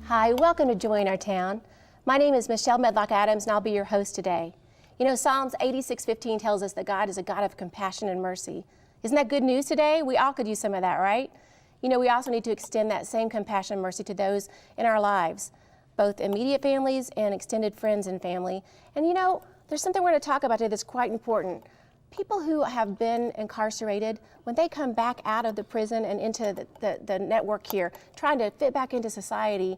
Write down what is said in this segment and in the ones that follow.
Hi, welcome to Join Our Town. My name is Michelle Medlock Adams, and I'll be your host today. You know, Psalms 86:15 tells us that God is a God of compassion and mercy. Isn't that good news today? We all could use some of that, right? You know, we also need to extend that same compassion and mercy to those in our lives, both immediate families and extended friends and family. And you know, there's something we're going to talk about today that's quite important. People who have been incarcerated, when they come back out of the prison and into the network here, trying to fit back into society,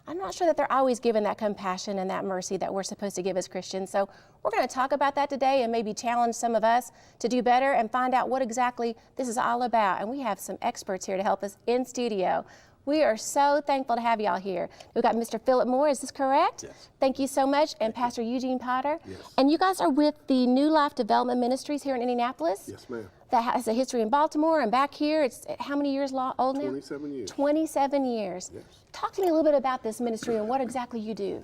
I'm not sure that they're always given that compassion and that mercy that we're supposed to give as Christians. So we're going to talk about that today and maybe challenge some of us to do better and find out what exactly this is all about. And we have some experts here to help us in studio. We are so thankful to have y'all here. We've got Mr. Philip Moore, is this correct? Yes. Thank you so much. And Pastor Eugene Potter. Yes. And you guys are with the New Life Development Ministries here in Indianapolis? Yes, ma'am. That has a history in Baltimore and back here. It's how many years old now? 27 years. 27 years. Yes. Talk to me a little bit about this ministry and what exactly you do.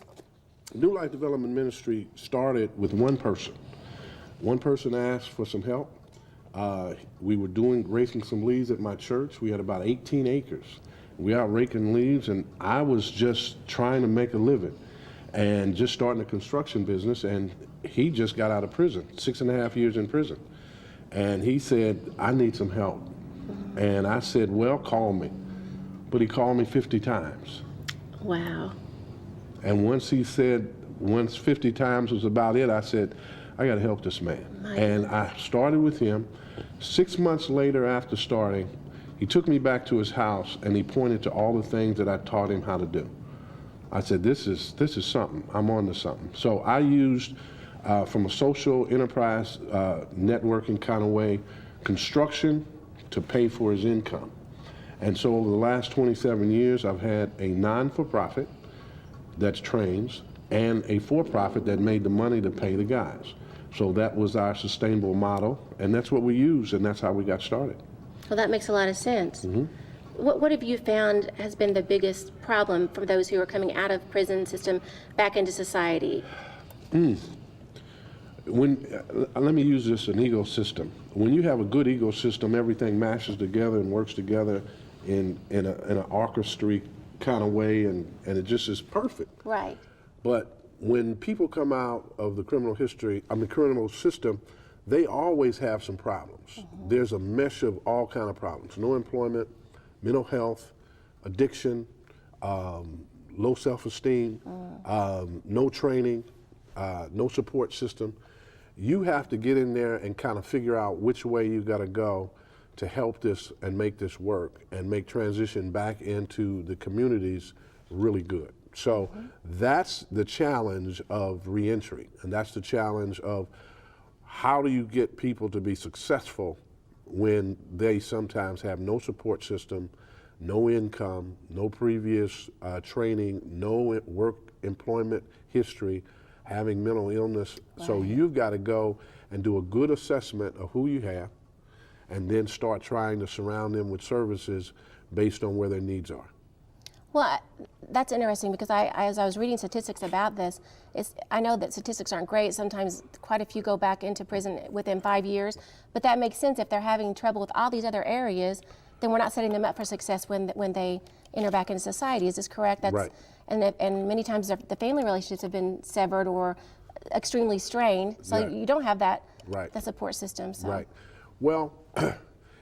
New Life Development Ministry started with one person. One person asked for some help. We were raking some leaves at my church. We had about 18 acres. We out raking leaves, and I was just trying to make a living and just starting a construction business, and he just got out of prison, 6.5 years in prison. And he said, I need some help. And I said, well, call me. But he called me 50 times. Wow. And once 50 times was about it, I said, I got to help this man. And I started with him. 6 months later after starting, he took me back to his house and he pointed to all the things that I taught him how to do. I said, this is something. I'm on to something. So I used, from a social enterprise networking kind of way, construction to pay for his income. And so over the last 27 years, I've had a non-for-profit that's trains and a for-profit that made the money to pay the guys. So that was our sustainable model, and that's what we used, and that's how we got started. Well, that makes a lot of sense. Mm-hmm. What have you found has been the biggest problem for those who are coming out of prison system back into society? Let me use this, an ecosystem. When you have a good ecosystem, everything mashes together and works together in an orchestra kind of way, and it just is perfect. Right. But when people come out of the criminal system, they always have some problems. Mm-hmm. There's a mesh of all kind of problems: no employment, mental health, addiction, low self-esteem, no training, no support system. You have to get in there and kind of figure out which way you got to go to help this and make this work and make transition back into the communities really good. So that's the challenge of reentry, and that's the challenge of how do you get people to be successful when they sometimes have no support system, no income, no previous training, no work employment history, having mental illness. Right. So you've got to go and do a good assessment of who you have and then start trying to surround them with services based on where their needs are. Well, that's interesting because as I was reading statistics about this, I know that statistics aren't great. Sometimes quite a few go back into prison within 5 years, but that makes sense. If they're having trouble with all these other areas, then we're not setting them up for success when they enter back into society. Is this correct? That's, right. And many times the family relationships have been severed or extremely strained, so right. you don't have that, right. that support system. So. Right. Well,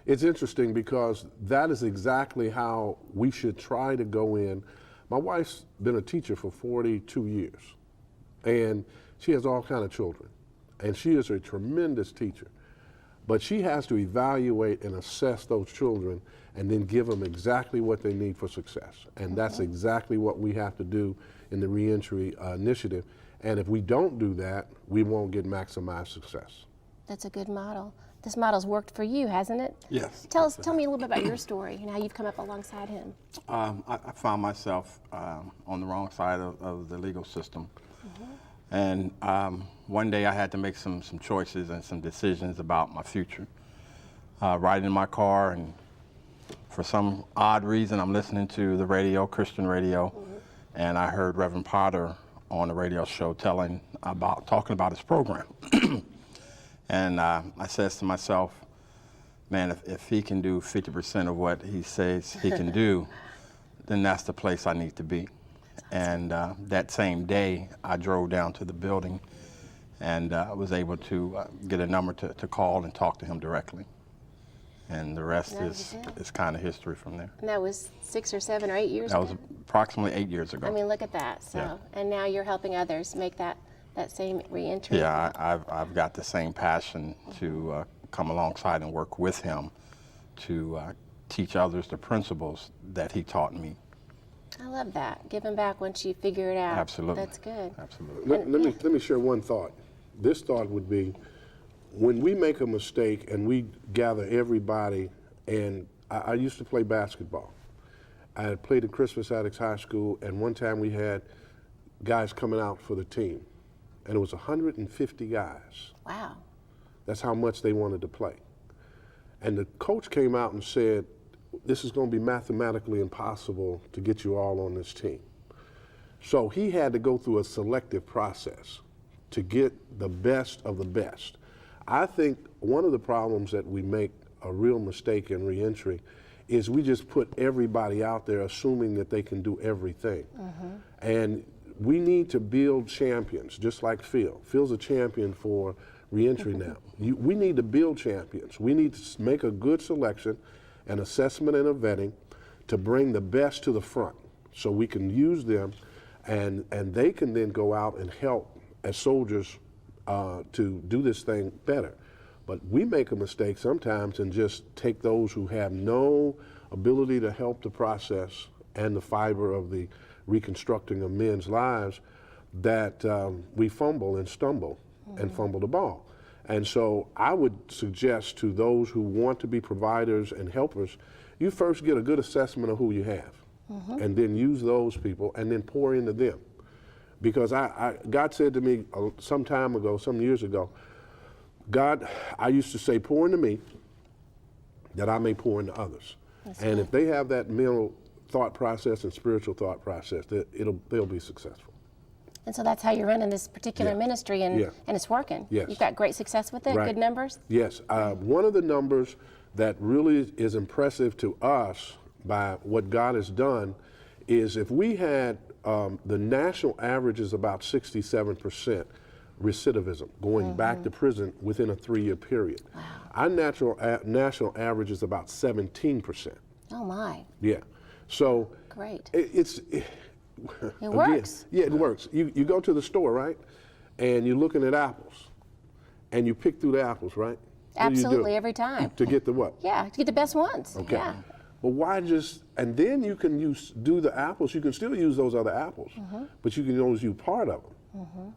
it's interesting because that is exactly how we should try to go in. My wife's been a teacher for 42 years, and she has all kinds of children, and she is a tremendous teacher. But she has to evaluate and assess those children and then give them exactly what they need for success. And that's exactly what we have to do in the reentry initiative. And if we don't do that, we won't get maximized success. That's a good model. This model's worked for you, hasn't it? Yes. Tell me a little bit about your story and how you've come up alongside him. I found myself on the wrong side of the legal system. And one day I had to make some choices and some decisions about my future. Riding in my car, and for some odd reason, I'm listening to the radio, Christian radio, and I heard Reverend Potter on the radio show talking about his program. And I says to myself, man, if he can do 50% of what he says he can do, then that's the place I need to be. And that same day, I drove down to the building and was able to get a number to call and talk to him directly. And the rest is kind of history from there. And that was 6 or 7 or 8 years That ago? was approximately 8 years ago. I mean, look at that. So, Yeah. and now you're helping others make that same reentry. Yeah, I've got the same passion to come alongside and work with him to teach others the principles that he taught me. I love that. Giving back once you figure it out. Absolutely. That's good. Absolutely. Let me share one thought. This thought would be, when we make a mistake and we gather everybody, and I used to play basketball. I had played at Crispus Attucks High School, and one time we had guys coming out for the team, and it was 150 guys. Wow. That's how much they wanted to play. And the coach came out and said, this is going to be mathematically impossible to get you all on this team. So he had to go through a selective process to get the best of the best. I think one of the problems that we make a real mistake in reentry is we just put everybody out there assuming that they can do everything. And we need to build champions, just like Phil. Phil's a champion for reentry now. We need to build champions. We need to make a good selection, an assessment and a vetting to bring the best to the front so we can use them and they can then go out and help as soldiers to do this thing better. But we make a mistake sometimes and just take those who have no ability to help the process and the fiber of the reconstructing of men's lives, that we fumble and stumble and fumble the ball. And so I would suggest to those who want to be providers and helpers, you first get a good assessment of who you have, and then use those people and then pour into them. Because God said to me some time ago, some years ago, God, I used to say, pour into me that I may pour into others. And if they have that mental thought process and spiritual thought process, they'll be successful. And so that's how you're running this particular Yeah. ministry, and Yeah. it's working. Yes. You've got great success with it, Right. good numbers. Yes. One of the numbers that really is impressive to us by what God has done is if we had the national average is about 67% recidivism, going back to prison within a 3-year period. Wow. Our national average is about 17%. Oh my, Yeah. So great. it works. Yeah, it works. You go to the store, right? And you're looking at apples. And you pick through the apples, right? What do you do? Absolutely, every time. To get the what? Yeah, to get the best ones. Okay. Yeah. But why just, and then you can do the apples. You can still use those other apples, but you can only use part of them.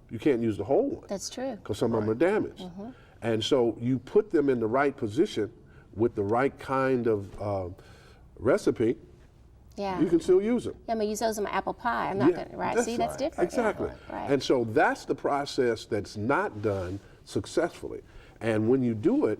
You can't use the whole one. That's true. Because some of them are damaged. And so you put them in the right position with the right kind of recipe, Yeah. you can still use them. Yeah, I'm gonna use those in my apple pie. I'm not Yeah, gonna, right? that's See, that's right. different. Exactly. Yeah, right. And so that's the process that's not done successfully. And when you do it,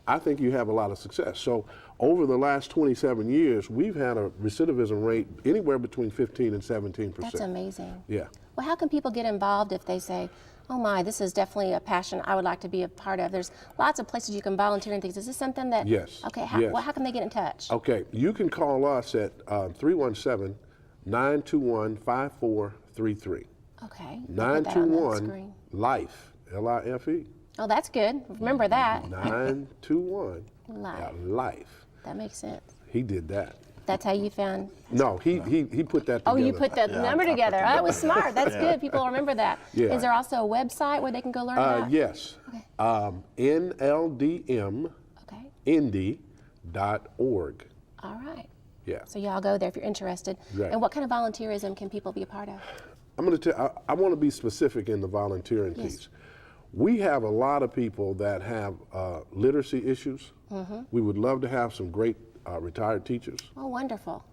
I think you have a lot of success. So over the last 27 years, we've had a recidivism rate anywhere between 15 and 17%. That's amazing. Yeah. Well, how can people get involved if they say, oh my, this is definitely a passion I would like to be a part of? There's lots of places you can volunteer and things. Is this something that? Yes. Okay, how, Yes. well, how can they get in touch? Okay, you can call us at 317-921-5433. Okay. I'll put that on the 921 screen. LIFE, L-I-F-E. Oh, that's good. Remember that. 921 Life. LIFE. That makes sense. He did that. That's how you found. No, he put that together. Oh, you put that number together. Oh, that was smart. That's good. People will remember that. Yeah. Is there also a website where they can go learn about? Yes. Okay. NLDMindy.org. All right. Yeah. So y'all go there if you're interested. Right. And what kind of volunteerism can people be a part of? I'm going to tell. I want to be specific in the volunteering Yes. piece. We have a lot of people that have literacy issues. We would love to have some great retired teachers. Oh, wonderful.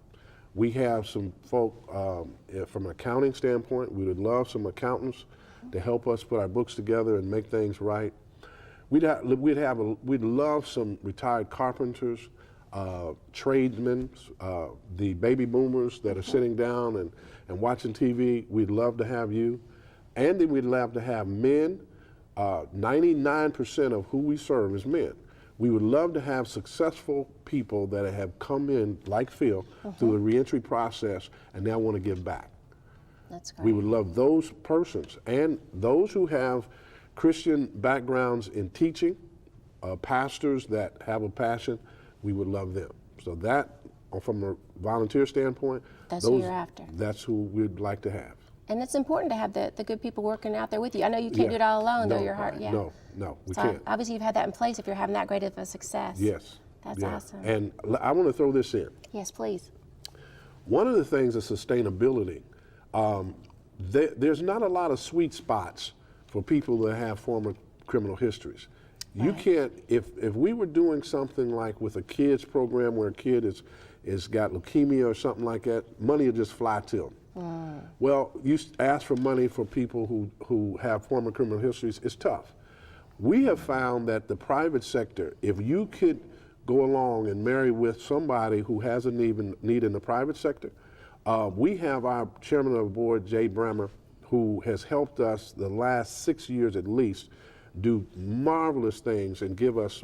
We have some folk from an accounting standpoint. We would love some accountants to help us put our books together and make things right. We'd love some retired carpenters, tradesmen, the baby boomers that are sitting down and watching TV. We'd love to have you. And then we'd love to have men. 99% of who we serve is men. We would love to have successful people that have come in, like Phil, through the reentry process and now want to give back. That's We great. would love those persons and those who have Christian backgrounds in teaching, pastors that have a passion, we would love them. So that, from a volunteer standpoint, That's who you're after. That's who we'd like to have. And it's important to have the good people working out there with you. I know you can't Yeah. do it all alone, though. No, Your heart, yeah. No, we So can't. obviously you've had that in place if you're having that great of a success. Yes. That's yeah. awesome. And I want to throw this in. Yes, please. One of the things is sustainability. There's not a lot of sweet spots for people that have former criminal histories. You can't, if we were doing something like with a kids program where a kid is got leukemia or something like that, money will just fly to them. Well, you ask for money for people who have former criminal histories, it's tough. We have found that the private sector, if you could go along and marry with somebody who has a need in the private sector, we have our chairman of the board, Jay Bremer, who has helped us the last 6 years at least do marvelous things and give us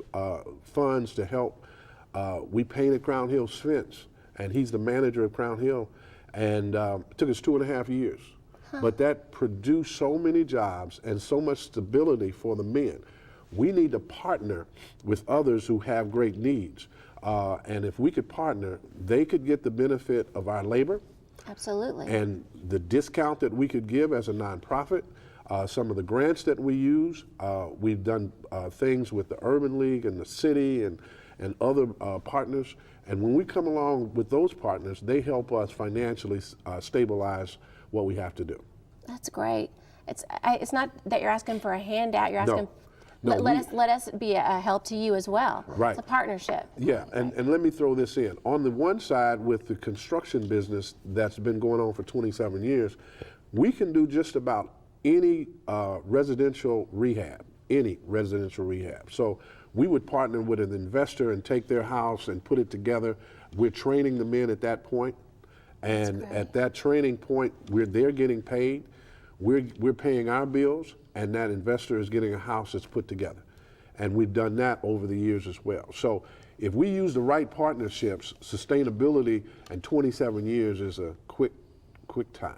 funds to help. We painted Crown Hill's fence, and he's the manager of Crown Hill, and it took us 2.5 years. But that produced so many jobs and so much stability for the men. We need to partner with others who have great needs. And if we could partner, they could get the benefit of our labor Absolutely. and the discount that we could give as a nonprofit. Some of the grants that we use, we've done things with the Urban League and the city and other partners. And when we come along with those partners, they help us financially stabilize what we have to do. That's great. It's not that you're asking for a handout. You're asking. No, let us be a help to you as well. Right. It's a partnership. Yeah, and let me throw this in. On the one side, with the construction business that's been going on for 27 years, we can do just about any residential rehab. So we would partner with an investor and take their house and put it together. We're training the men at that point. And at that training point, they're getting paid. We're paying our bills, and that investor is getting a house that's put together. And we've done that over the years as well. So if we use the right partnerships, sustainability and 27 years is a quick time.